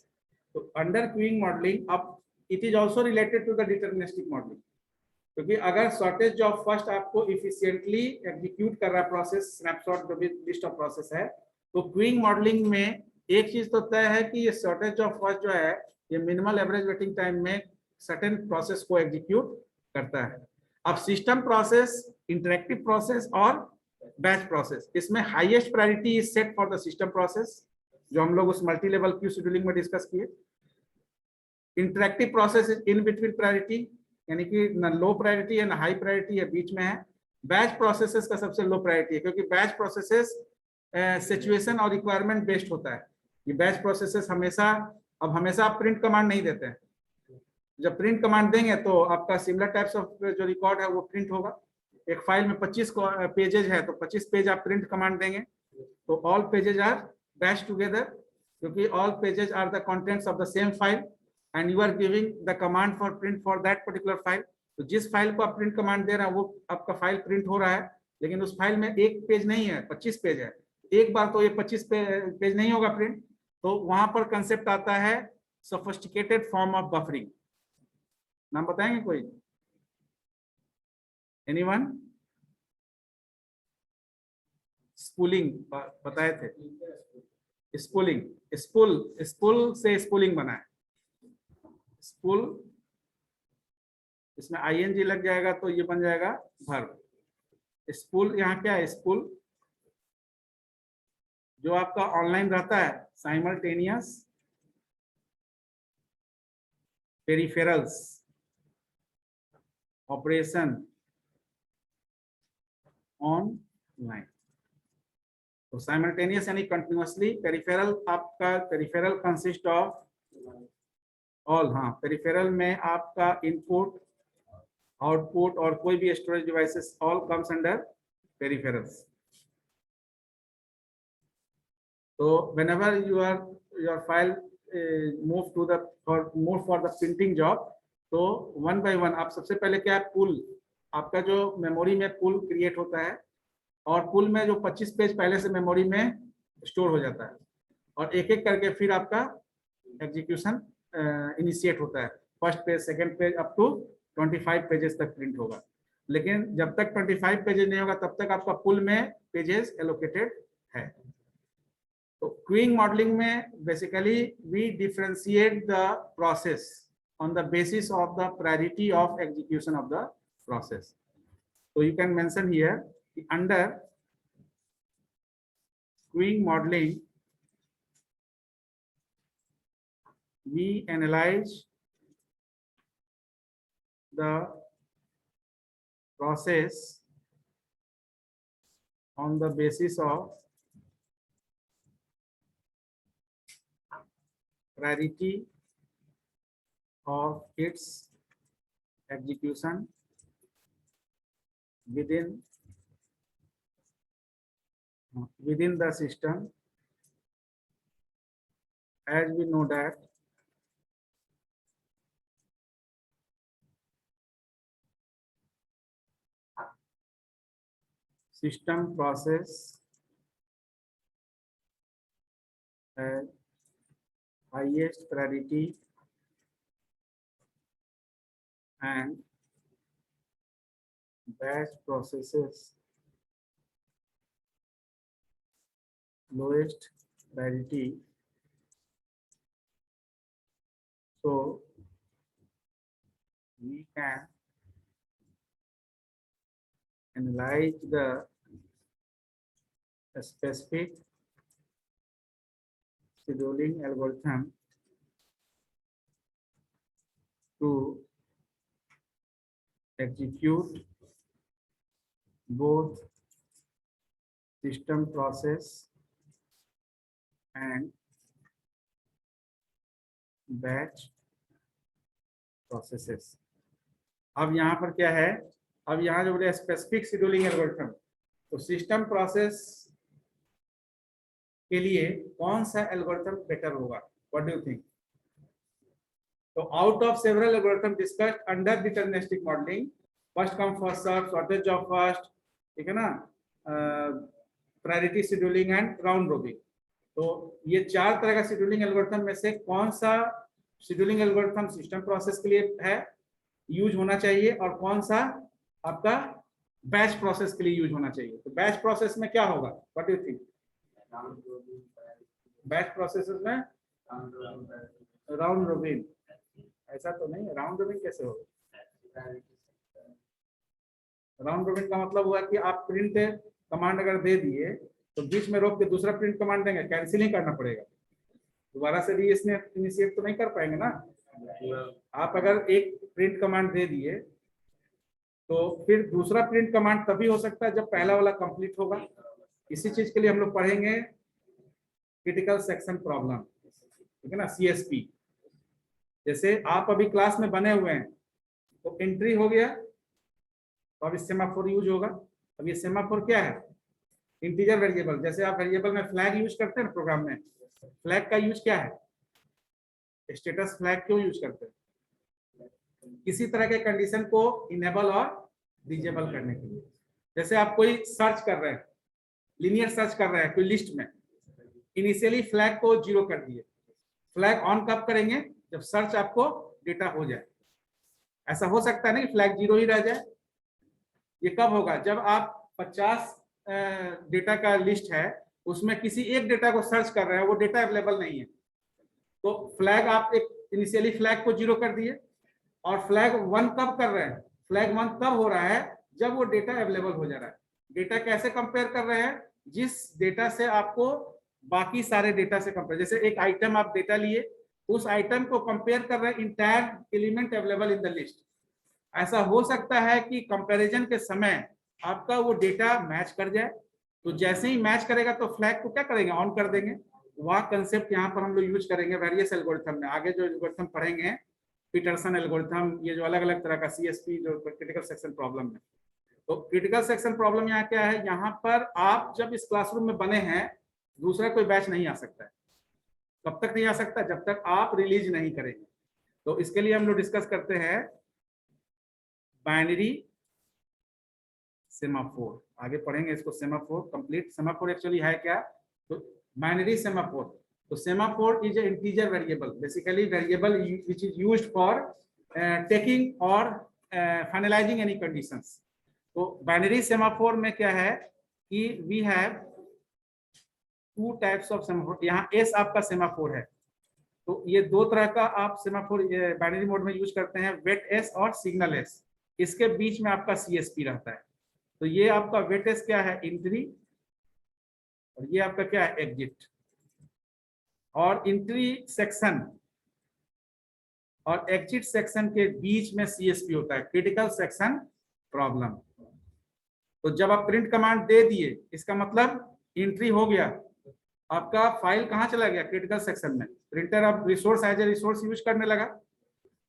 A: So under queuing modeling, up it is also related to the deterministic modeling, क्योंकि अगर shortage job first आपको efficiently execute कर रहा है प्रोसेस, स्नैपशॉट जो भी लिस्ट ऑफ प्रोसेस है, तो क्यूइंग मॉडलिंग में एक चीज तो तय है कि ये शॉर्टेज ऑफ फर्स्ट जो है ये मिनिमल एवरेज वेटिंग टाइम में सर्टेन प्रोसेस को एग्जीक्यूट करता है। अब सिस्टम प्रोसेस, इंटरेक्टिव प्रोसेस और बैच प्रोसेस, इसमें highest priority is set for the system process जो हम लोग उस मल्टी लेवल क्यू शेड्यूलिंग में डिस्कस किए। Interactive process is in between priority, यानी कि न लो प्रायोरिटी है ना हाई प्रायोरिटी है, बीच में है। बैच प्रोसेसेस का सबसे लो प्रायोरिटी है क्योंकि बैच प्रोसेसेस सिचुएशन और रिक्वायरमेंट बेस्ड होता है। ये बैच प्रोसेसेस हमेशा आप प्रिंट कमांड नहीं देते हैं। जब प्रिंट कमांड देंगे तो आपका सिमिलर टाइप्स ऑफ जो रिकॉर्ड है वो प्रिंट होगा। एक फाइल में 25 पेजेज है तो 25 पेज आप प्रिंट कमांड देंगे तो all pages are batch together, क्योंकि all pages are the contents of the same file and you are giving the command for print for that particular file। तो जिस file को आप प्रिंट कमांड दे रहे हैं वो आपका फाइल प्रिंट हो रहा है, लेकिन उस फाइल में एक पेज नहीं है, 25 पेज है। एक बार तो ये 25 पेज नहीं होगा प्रिंट, तो वहां पर कंसेप्ट आता है सोफिस्टिकेटेड फॉर्म ऑफ बफरिंग। नाम बताएंगे कोई, एनीवन? स्पूलिंग बताए थे, स्पूलिंग, स्पूल से स्पूलिंग बना है। स्पूल, इसमें आईएनजी लग जाएगा तो ये बन जाएगा वर्ब। स्पूल यहाँ क्या है, स्पूल जो आपका ऑनलाइन रहता है, साइमल्टेनियस पेरिफेरल्स ऑपरेशन ऑनलाइन। तो साइमल्टेनियस यानी कंटिन्यूअसली, पेरिफेरल आपका पेरिफेरल कंसिस्ट ऑफ ऑल। हाँ, पेरिफेरल में आपका इनपुट, आउटपुट और कोई भी storage devices all comes under peripherals. तो whenever your file move to the for the printing job, तो वन बाय वन आप सबसे पहले क्या है, पुल, आपका जो मेमोरी में पुल क्रिएट होता है और पुल में जो 25 पेज पहले से मेमोरी में स्टोर हो जाता है और एक एक करके फिर आपका एग्जीक्यूशन इनिशिएट होता है। First page, second page, up to 25 pages तक प्रिंट होगा। लेकिन जब तक 25 पेजेस नहीं होगा तब तक आपका पुल में पेजेस एलोकेटेड है। तो क्यूइंग मॉडलिंग में basically we differentiate the process on the basis of the priority of execution of the process. तो you can mention here under queuing modelling we analyze the process on the basis of priority of its execution within the system, as we know that system process has highest priority and batch processes lowest priority. So we can analyze the specific scheduling algorithm to execute both system process and batch processes. अब यहाँ पर क्या है, अब यहाँ जो बोले specific scheduling algorithm, तो सिस्टम प्रोसेस के लिए कौन सा एल्गोरिथम बेटर होगा? What do you think? तो out of several algorithm discussed under deterministic modelling, first come first serve, shortage of first, ठीक है ना, priority scheduling and round robin, तो ये 4 तरह का शेड्यूलिंग एल्गोरिथम में से कौन सा शेड्यूलिंग एल्गोरिथम सिस्टम प्रोसेस के लिए है, यूज होना चाहिए, और कौन सा आपका बैच प्रोसेस के लिए यूज होना चाहिए? तो बैच प्रोसेस में क्या होगा? What do you think? Batch process में राउंड रोबिन, ऐसा तो नहीं, राउंड रोबिन कैसे होगा? राउंड रोबिन का मतलब हुआ कि आप प्रिंट कमांड अगर दे दिए तो बीच में रोक के दूसरा प्रिंट कमांड देंगे, कैंसिल ही करना पड़ेगा, दोबारा से इनिशिएट तो नहीं कर पाएंगे ना। आप अगर एक प्रिंट कमांड दे दिए तो फिर दूसरा प्रिंट कमांड तभी हो सकता है जब पहला वाला कंप्लीट होगा। इसी चीज के लिए हम लोग पढ़ेंगे क्रिटिकल सेक्शन प्रॉब्लम, ठीक है ना, CSP। जैसे आप अभी क्लास में बने हुए हैं तो एंट्री हो गया, तो अब सेमाफोर यूज होगा। अब ये सेमाफोर क्या है? Integer variable. जैसे आप वेरिएबल में फ्लैग यूज करते हैं ना प्रोग्राम में, फ्लैग का यूज क्या है? स्टेटस फ्लैग क्यों यूज करते हैं? किसी तरह के कंडीशन को इनेबल और डिसेबल करने के लिए। जैसे आप कोई सर्च कर रहे हैं, लीनियर सर्च कर रहे हैं कोई लिस्ट में, इनिशियली फ्लैग को 0 कर दिए। फ्लैग ऑन कब करेंगे? जब सर्च आपको डेटा हो जाए। ऐसा हो सकता है ना कि फ्लैग 0 ही रह जाए। ये कब होगा? जब आप 50 डेटा का लिस्ट है, उसमें किसी एक डेटा को सर्च कर रहे हैं, वो डेटा अवेलेबल नहीं है, तो फ्लैग आप एक इनिशियली फ्लैग को 0 कर दिए। और फ्लैग 1 कब कर रहे हैं? फ्लैग 1 कब हो रहा है? जब वो डेटा अवेलेबल हो जा रहा है। डेटा कैसे कंपेयर कर रहे हैं? जिस डेटा से आपको बाकी सारे डेटा से कंपेयर, जैसे एक आइटम आप डेटा लिए, उस आइटम को कंपेयर कर रहे हैं entire element available in the list. ऐसा हो सकता है कि कंपैरिजन के समय आपका वो डेटा मैच कर जाए, तो जैसे ही मैच करेगा तो फ्लैग को क्या करेंगे? ऑन कर देंगे। वह कंसेप्ट यहाँ पर हम लोग यूज करेंगे वेरियस एल्गोरिथम में। आगे जो एल्गोरिथम पढ़ेंगे, पीटरसन एल्गोरिथम, ये जो अलग अलग तरह का CSP जो क्रिटिकल सेक्शन प्रॉब्लम है। तो क्रिटिकल सेक्शन प्रॉब्लम यहाँ क्या है? यहाँ पर आप जब इस क्लासरूम में बने हैं, दूसरा कोई बैच नहीं आ सकता है। कब तक नहीं आ सकता? जब तक आप रिलीज नहीं करेंगे। तो इसके लिए हम लोग डिस्कस करते हैं बाइनरी सेमाफोर। आगे पढ़ेंगे इसको, सेमाफोर कंप्लीट। सेमाफोर एक्चुअली है क्या? तो बाइनरी सेमाफोर, तो semaphore is a integer variable, basically variable which is used for taking और फाइनलाइजिंग एनी कंडीशंस। तो बाइनरी सेमाफोर में क्या है कि we have 2 types of semaphore. यहाँ S आपका सेमाफोर है, तो ये 2 तरह का आप सेमाफोर बाइनरी मोड में यूज करते हैं, वेट S और सिग्नल S। इसके बीच में आपका CSP रहता है। तो ये आपका वेट S क्या है? एंट्री, और ये आपका क्या है? एग्जिट। और एंट्री सेक्शन और एग्जिट सेक्शन के बीच में CSP होता है, क्रिटिकल सेक्शन प्रॉब्लम। तो जब आप प्रिंट कमांड दे दिए, इसका मतलब एंट्री हो गया, आपका फाइल कहाँ चला गया? क्रिटिकल सेक्शन में। प्रिंटर अब resource as a resource use करने लगा।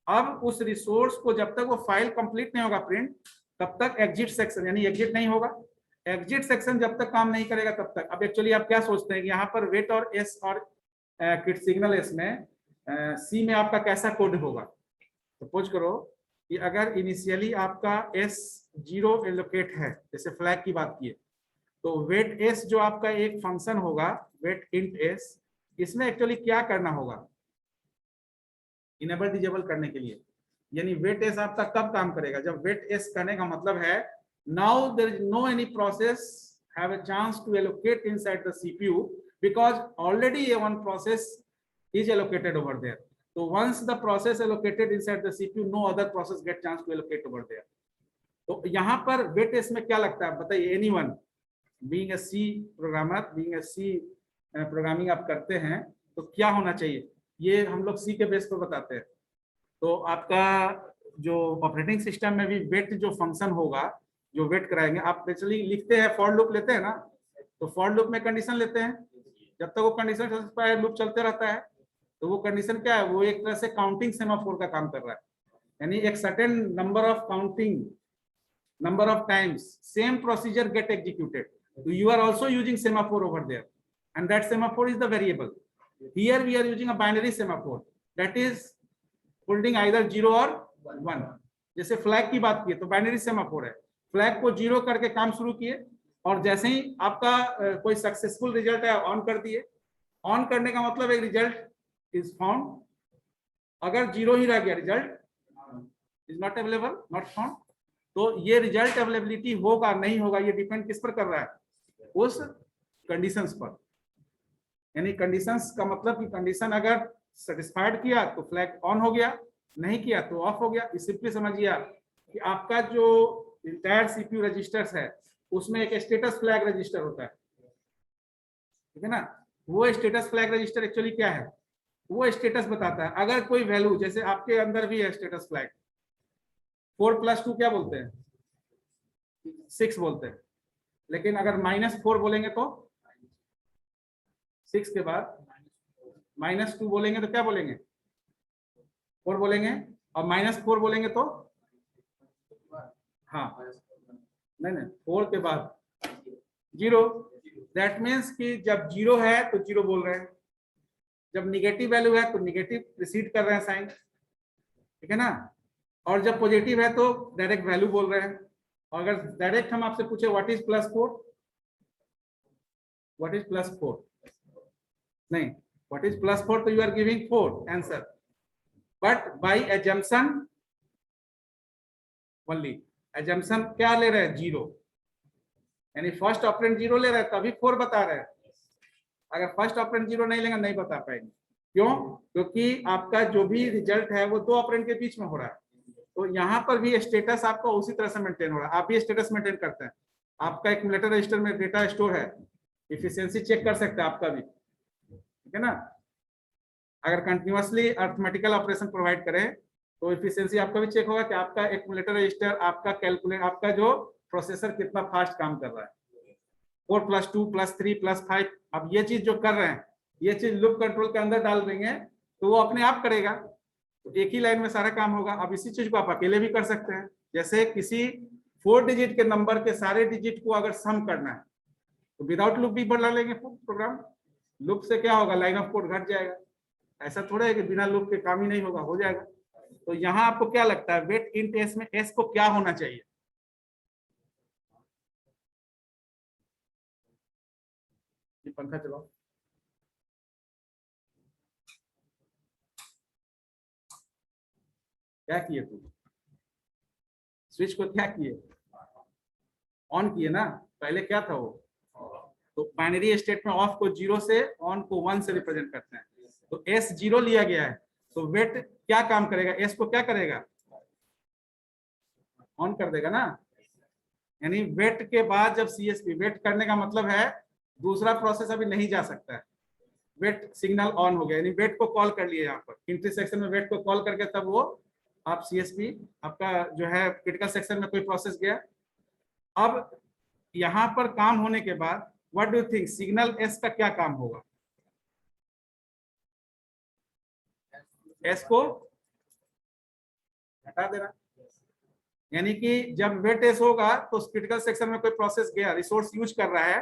A: अब उस रिसोर्स को जब तक वो फाइल कंप्लीट नहीं होगा प्रिंट, तब तक एग्जिट सेक्शन यानी एग्जिट नहीं होगा। एग्जिट सेक्शन जब तक काम नहीं करेगा तब तक। अब एक्चुअली आप क्या सोचते हैं कि यहाँ पर वेट और S और सिग्नल S में C में आपका कैसा कोड होगा? सपोज करो कि अगर इनिशियली आपका S 0 एलोकेट है, जैसे फ्लैग की बात की, तो वेट S जो आपका एक फंक्शन होगा, वेट इंट S, इसमें एक्चुअली क्या करना होगा? इनेबल डिसेबल करने के लिए। यानी वेट S आपका कब काम करेगा? जब वेट S करने का मतलब है now there is no any process have a chance to allocate inside the CPU because already a one process is allocated over there. So once the process allocated inside the CPU, no other process get chance to allocate over there. तो यहाँ पर weight test में क्या लगता है बताइए, anyone being a C programmer, being a C programming आप करते हैं तो क्या होना चाहिए, ये हम लोग सी के बेस पर बताते हैं। तो आपका जो ऑपरेटिंग सिस्टम में भी वेट जो फंक्शन होगा, जो वेट कराएंगे, आप बेसिकली लिखते हैं फॉर लूप लेते हैं ना, तो फॉर लूप में कंडीशन लेते हैं, जब तक वो कंडीशन सेटिस्फाई है लूप चलते रहता है। तो वो कंडीशन क्या है, वो एक तरह से काउंटिंग सेमाफोर का काम कर रहा है, यानी एक certain number of counting, number of times same procedure get executed. So you are also using semaphore over there, and that semaphore is the variable. Here we are using a binary semaphore that is holding either 0 or 1. जैसे flag की बात की तो binary semaphore है, flag को 0 करके काम शुरू किए, और जैसे ही आपका कोई सक्सेसफुल रिजल्ट है ऑन कर दिए। ऑन करने का मतलब एक रिजल्ट इज फाउंड, अगर 0 ही रह गया result is not available, not found. तो ये रिजल्ट अवेलेबिलिटी होगा नहीं होगा ये डिपेंड किस पर कर रहा है, उस कंडीशंस पर। यानी कंडीशंस का मतलब कि कंडीशन अगर सेटिस्फाइड किया तो फ्लैग ऑन हो गया, नहीं किया तो ऑफ हो गया। इस सिंपली समझिए कि आपका जो इंटायर सीपीयू रजिस्टर्स है उसमें एक स्टेटस फ्लैग रजिस्टर होता है, ठीक है ना। वो स्टेटस फ्लैग रजिस्टर एक्चुअली क्या है, वो स्टेटस बताता है अगर कोई वैल्यू, जैसे आपके अंदर भी है स्टेटस फ्लैग, 4+2 क्या बोलते हैं, 6 बोलते हैं, लेकिन अगर -4 बोलेंगे तो 6 के बाद -2 बोलेंगे तो क्या बोलेंगे, 4 बोलेंगे, और -4 बोलेंगे तो हाँ नहीं 4 के बाद 0। दैट मीन्स कि जब 0 है तो 0 बोल रहे हैं, जब निगेटिव वैल्यू है तो निगेटिव प्रिसीड कर रहे हैं साइन, ठीक है ना। और जब पॉजिटिव है तो डायरेक्ट वैल्यू बोल रहे हैं। और अगर डायरेक्ट हम आपसे पूछे व्हाट इज +4, व्हाट इज +4, नहीं व्हाट इज +4 तो you are giving 4 answer, but by assumption only. Assumption क्या ले रहे हैं, 0, यानी फर्स्ट ऑपरेंड 0 ले रहे हैं तभी 4 बता रहे हैं। अगर फर्स्ट ऑपरेंड 0 नहीं लेंगे नहीं बता पाएंगे, क्यों, क्योंकि आपका जो भी रिजल्ट है वो 2 ऑपरेंड के बीच में हो रहा है। तो यहाँ पर भी स्टेटस आपका उसी तरह से मेंटेन हो रहा है, आप भी स्टेटस मेंटेन करते हैं। आपका एक्यूमुलेटर रजिस्टर में डेटा स्टोर है, इफिशियंसी चेक कर सकते हैं आपका भी, ठीक है ना। अगर कंटिन्यूअसली अर्थमेटिकल ऑपरेशन प्रोवाइड करें तो इफिशियंसी आपका भी चेक होगा कि आपका एक्यूमुलेटर रजिस्टर, आपका कैलकुलेट, आपका जो प्रोसेसर कितना फास्ट काम कर रहा है। 4+2 +3 +5, अब ये चीज जो कर रहे हैं ये चीज लूप कंट्रोल के अंदर डाल देंगे तो वो अपने आप करेगा, तो एक ही लाइन में सारा काम होगा। अब इसी चीज को आप अकेले भी कर सकते हैं, जैसे किसी 4 डिजिट के नंबर के सारे डिजिट को अगर सम करना है तो विदाउट लूप भी बढ़ा लेंगे प्रोग्राम। लूप से क्या होगा, लाइन ऑफ कोड घट जाएगा। ऐसा थोड़ा है कि बिना लूप के काम ही नहीं होगा, हो जाएगा। तो यहाँ आपको क्या लगता है वेट इंट एस में एस को क्या होना चाहिए, ये पंखा चलाओ, क्या किए तुम, स्विच को क्या किए, ऑन किए ना, पहले क्या था वो। तो बाइनरी स्टेट में ऑफ को 0 से, ऑन को 1 से रिप्रेजेंट करते हैं। तो एस 0 लिया गया है, तो वेट क्या काम करेगा, एस को क्या करेगा, ऑन कर देगा ना। यानी वेट के बाद जब सीएसपी, वेट करने का मतलब है दूसरा प्रोसेस अभी नहीं जा सकता है, वेट सिग्नल ऑन हो गया, यानी वेट को कॉल कर लिए यहाँ पर इंटरसेक्शन में, वेट को कॉल करके तब वो आप सीएसपी आपका जो है क्रिटिकल सेक्शन में कोई प्रोसेस गया। अब यहाँ पर काम होने के बाद what do you think signal S का क्या काम होगा, एस को हटा देना, यानी कि जब वेट एस होगा तो क्रिटिकल सेक्शन में कोई प्रोसेस गया, रिसोर्स यूज कर रहा है,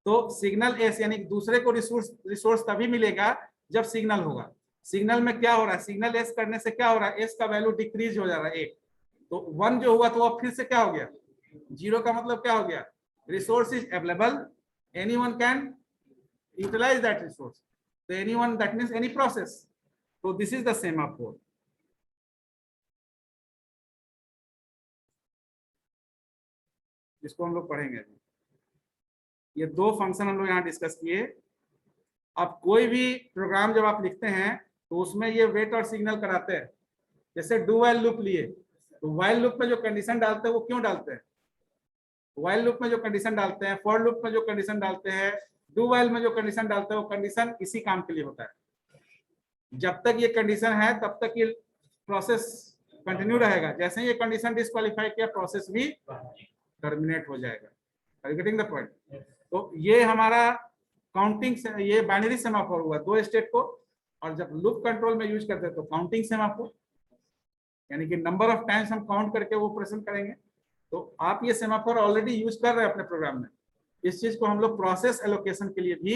A: तो सिग्नल एस यानी दूसरे को रिसोर्स तभी मिलेगा जब सिग्नल होगा। सिग्नल में क्या हो रहा है, सिग्नल एस करने से क्या हो रहा है, एस का वैल्यू डिक्रीज हो जा रहा है 1, तो 1 जो हुआ तो अब फिर से क्या हो गया 0 का मतलब क्या हो गया, resource is available, anyone can utilise that resource, तो anyone that means any process, तो दिस इज द सेमाफोर। जिसको हम लोग पढ़ेंगे, ये 2 फंक्शन हम लोग यहाँ डिस्कस किए। अब कोई भी प्रोग्राम जब आप लिखते हैं तो उसमें ये वेट और सिग्नल कराते हैं। जैसे डू व्हाइल लूप लिए, तो व्हाइल लूप में जो कंडीशन डालते हैं वो क्यों डालते हैं? व्हाइल लूप में जो कंडीशन डालते हैं, फॉर लूप में जो कंडीशन डालते हैं, डू व्हाइल में जो कंडीशन डालते हैं, वो कंडीशन इसी काम के लिए होता है। जब तक ये कंडीशन है तब तक ये प्रोसेस कंटिन्यू रहेगा, जैसे ही ये कंडीशन डिस्क्वालीफाई किया प्रोसेस भी टर्मिनेट हो जाएगा। Are you getting the point? तो ये हमारा काउंटिंग से, ये बाइनरी सेमाफोर हुआ दो स्टेट को, और जब लूप कंट्रोल में यूज करते हैं तो काउंटिंग सेमाफोर, यानी कि नंबर ऑफ टाइम्स हम काउंट करके वो ऑपरेशन करेंगे। तो आप ये सेमाफोर ऑलरेडी यूज कर रहे हैं अपने प्रोग्राम में, इस चीज को हम लोग प्रोसेस एलोकेशन के लिए भी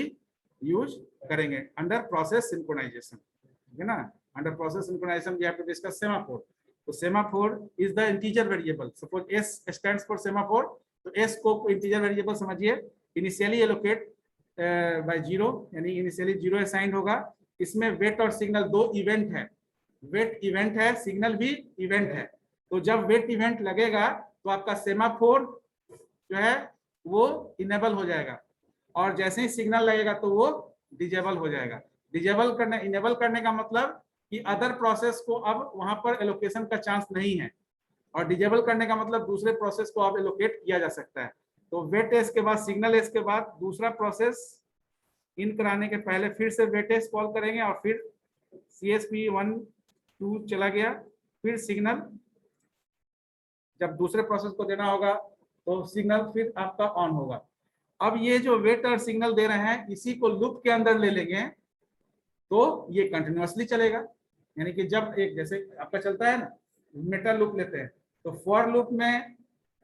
A: यूज करेंगे अंडर प्रोसेस सिंक्रोनाइजेशन, ठीक है ना। Under process synchronisation we have to discuss semaphore. तो semaphore is the integer variable, suppose S stands for semaphore, तो एस को इंटीजर वेरिएबल समझिए, इनिशियली एलोकेट बाय 0, यानी इनिशियली 0 असाइन होगा। इसमें वेट और सिग्नल दो इवेंट है, वेट इवेंट है, सिग्नल भी इवेंट है। तो जब वेट इवेंट लगेगा तो आपका सेमाफोर जो है वो इनेबल हो जाएगा, और जैसे ही सिग्नल लगेगा तो वो डिजेबल हो जाएगा। डिजेबल करने, इनेबल करने का मतलब कि अदर प्रोसेस को अब वहां पर एलोकेशन का चांस नहीं है, और डिजेबल करने का मतलब दूसरे प्रोसेस को अब एलोकेट किया जा सकता है। तो वेट एस के बाद सिग्नल एस के बाद दूसरा प्रोसेस इन कराने के पहले फिर से वेट एस कॉल करेंगे, और फिर CSP 1 2 चला गया, फिर सिग्नल जब दूसरे प्रोसेस को देना होगा तो सिग्नल फिर आपका ऑन होगा। अब ये जो वेट और सिग्नल दे रहे हैं इसी को लूप के अंदर ले लेंगे तो ये कंटिन्यूअसली चलेगा। यानी कि जब एक जैसे आपका चलता है ना, मेटा लूप लेते हैं, तो फॉर लूप में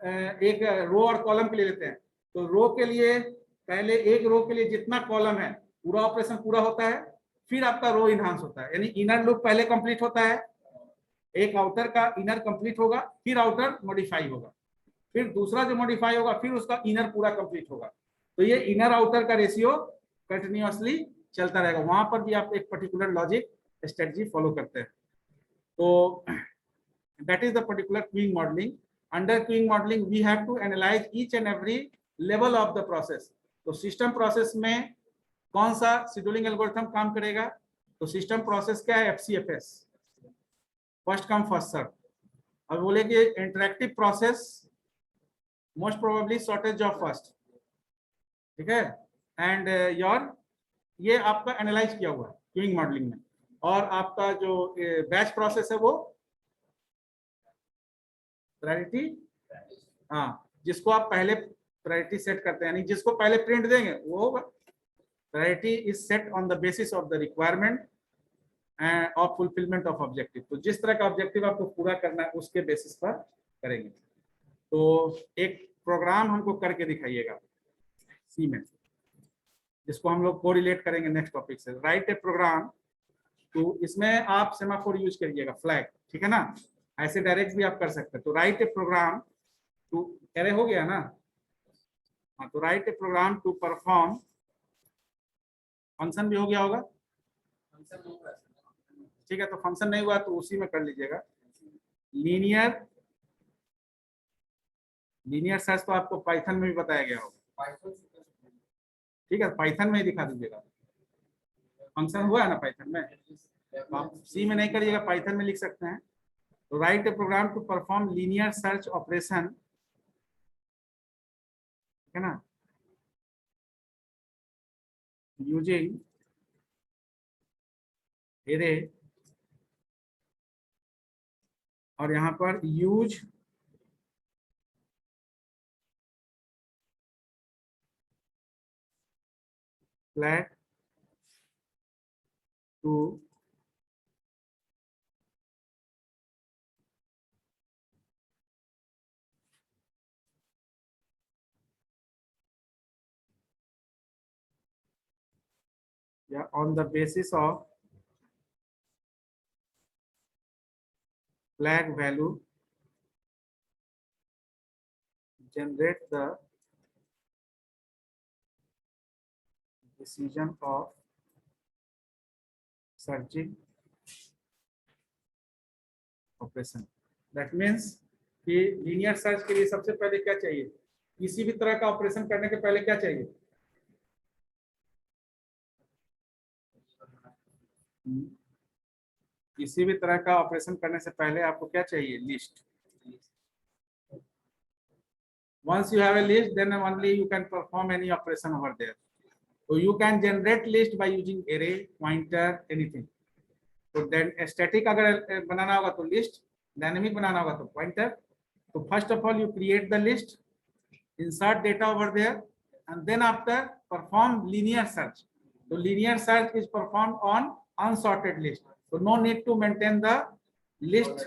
A: एक रो और कॉलम के लिए लेते हैं। तो रो के लिए पहले एक रो के लिए जितना कॉलम है पूरा ऑपरेशन पूरा होता है, फिर आपका रो इनहांस होता है, यानी इनर लूप पहले कंप्लीट होता है, एक आउटर का इनर कंप्लीट होगा, फिर आउटर मॉडिफाई होगा, फिर दूसरा जो मॉडिफाई होगा फिर उसका इनर पूरा कंप्लीट होगा। तो ये इनर आउटर का रेशियो कंटिन्यूअसली चलता रहेगा, वहां पर भी आप एक पर्टिकुलर लॉजिक स्ट्रेटजी फॉलो करते हैं। तो that is the particular queueing modelling. Under queuing modelling we have to analyse each and every level of the process. तो सिस्टम प्रोसेस में कौन सा शेड्यूलिंग एल्गोरिथम काम करेगा? तो सिस्टम प्रोसेस क्या है? FCFS, first come first serve. अब बोले कि interactive process most probably shortage of first, ठीक है, एंड योर, ये आपका एनालाइज किया हुआ है क्यूइंग मॉडलिंग में। और आपका जो बैच प्रोसेस है वो प्रायोरिटी, हाँ, जिसको आप पहले प्रायोरिटी सेट करते हैं, यानी जिसको पहले प्रिंट देंगे वो होगा। Priority is set on the basis of the requirement of fulfilment of objective. तो जिस तरह का ऑब्जेक्टिव आपको पूरा करना है उसके बेसिस पर करेंगे। तो एक प्रोग्राम हमको करके दिखाइएगा सी में, जिसको हम लोग कोरिलेट करेंगे नेक्स्ट टॉपिक से। राइट ए प्रोग्राम, तो इसमें आप सेमाफोर यूज करिएगा, फ्लैग, ठीक है ना, ऐसे डायरेक्ट भी आप कर सकते हैं। तो राइट ए प्रोग्राम टू, अरे हो गया ना, हाँ, तो write a program to perform, function भी हो गया होगा, ठीक है, तो फंक्शन नहीं हुआ तो उसी में कर लीजिएगा। लीनियर, लीनियर सर्च तो आपको पाइथन में भी बताया गया होगा, ठीक है, पाइथन में ही दिखा दीजिएगा। फंक्शन हुआ है ना पाइथन में, तो आप सी में नहीं करिएगा, पाइथन में लिख सकते हैं। तो write a program to perform linear search operation, है ना, यूजिंग एरे, और यहाँ पर यूज फ्लैग टू या on the basis of flag value generate the decision of searching operation। That means कि लीनियर सर्च के लिए सबसे पहले क्या चाहिए? किसी भी तरह का ऑपरेशन करने के पहले क्या चाहिए? किसी भी तरह का ऑपरेशन करने से पहले आपको क्या चाहिए? List. Once you have a list, then only you can perform any operation over there. So you can generate list by using array, pointer, anything. तो स्टैटिक अगर बनाना होगा तो लिस्ट, डायनेमिक बनाना होगा तो पॉइंटर. तो first of all you create the list, insert data over there, and then after perform linear search. So linear search is performed on unsorted list, so no need to maintain the list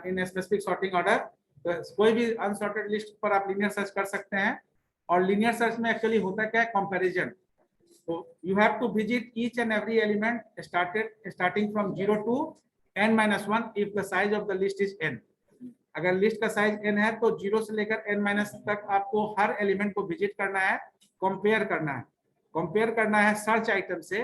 A: in a specific sorting order. तो कोई भी unsorted list पर आप linear search कर सकते हैं. और linear search में actually होता क्या है, comparison. So you have to visit each and every element starting from 0 to n-1 if the size of the list is n. अगर लिस्ट का साइज n है तो 0 से लेकर n- तक आपको हर एलिमेंट को विजिट करना है, कंपेयर करना है. कंपेयर करना है सर्च आइटम से.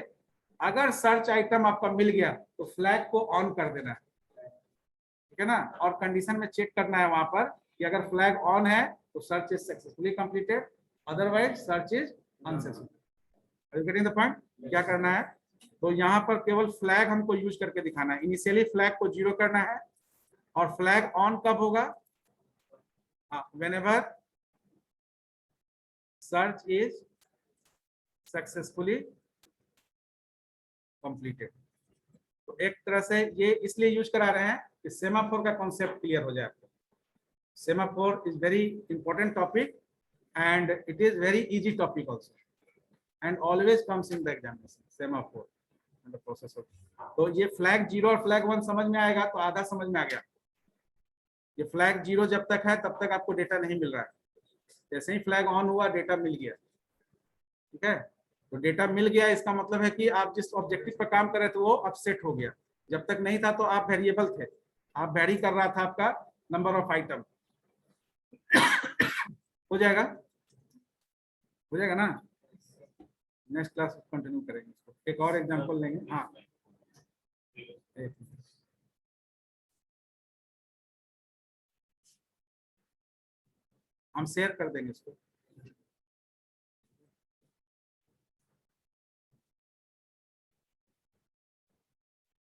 A: अगर सर्च आइटम आपका मिल गया तो फ्लैग को ऑन कर देना है, ठीक है ना. और कंडीशन में चेक करना है वहां पर कि अगर फ्लैग ऑन है तो search is successfully completed, otherwise search is unsuccessful. Are you getting the point? क्या करना है, तो यहाँ पर केवल फ्लैग हमको यूज करके दिखाना है. इनिशियली फ्लैग को 0 करना है. और फ्लैग ऑन कब होगा, whenever search is successfully completed. तो एक तरह से ये इसलिए यूज करा रहे हैं कि सेमाफोर का कॉन्सेप्ट क्लियर हो जाए आपको. Semaphore is very important topic and it is very easy topic also and always comes in the examination. Semaphore and the process of. तो ये फ्लैग 0 और फ्लैग 1 समझ में आएगा तो आधा समझ में आ गया. ये फ्लैग 0 जब तक है तब तक आपको डेटा नहीं मिल रहा है. जैसे ही फ्लैग ऑन हुआ डेटा मिल गया, ठीक है. तो डेटा मिल गया इसका मतलब है कि आप जिस ऑब्जेक्टिव पर काम कर रहे थे वो अब सेट हो गया. जब तक नहीं था तो आप वेरिएबल थे, आप वेरी कर रहा था आपका नंबर ऑफ आइटम. हो जाएगा, हो जाएगा ना. नेक्स्ट क्लास कंटिन्यू करेंगे इसको. एक और एग्जांपल लेंगे. हाँ, हम शेयर कर देंगे इसको.